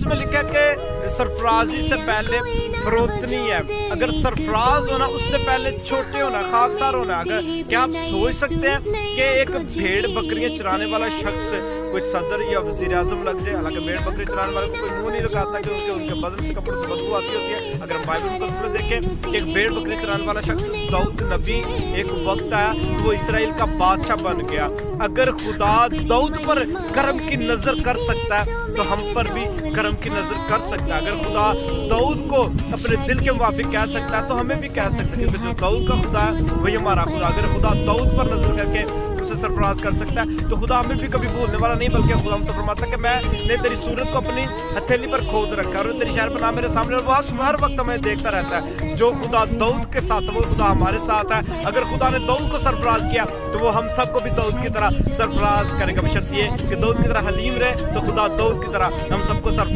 लफ्ज़ में लिखा है कि सरफराजी से पहले फरोतनी है। अगर सरफराज होना उससे पहले छोटे होना, खाकसार होना। अगर क्या आप सोच सकते हैं कि एक भेड़ बकरियां चराने वाला शख्स कोई सदर या वज़ीर आज़म लग जाए? हालांकि भेड़ बकरी चराने वाले को कोई मुंह नहीं लगाता क्योंकि उनके बदन से, कपड़ों से बदबू आती होती है। अगर हम बाइबल मुक़द्दस में देखें कि एक भेड़ बकरी चराने वाला शख्स दाऊद नबी एक वक्त आया वो इसराइल का बादशाह बन गया। अगर खुदा दाऊद पर करम की नज़र कर सकता है तो हम पर भी करम की नज़र कर सकता है। अगर खुदा दाऊद को अपने दिल के मुताबिक कह सकता है तो हमें भी कह सकता है, क्योंकि जो दाऊद का खुदा है वही हमारा खुदा। अगर खुदा दाऊद पर नज़र करके उसे सरफराज कर सकता है तो खुदा हमें भी कभी भूलने वाला नहीं, बल्कि खुदा तो फरमाता है कि मैंने तेरी सूरत को अपनी हथेली पर खोद रखा और तेरी शहर बना मेरे सामने, और वो हर वक्त हमें देखता रहता है। जो खुदा दाऊद के साथ वो खुदा हमारे साथ है। अगर खुदा ने दाऊद को सरफराज किया तो वो हम सबको भी दाऊद की तरह सरफराज करेगा। बशर्त ये कि दाऊद की तरह हलीम रहे तो खुदा दाऊद की तरह हम सबको सरफराज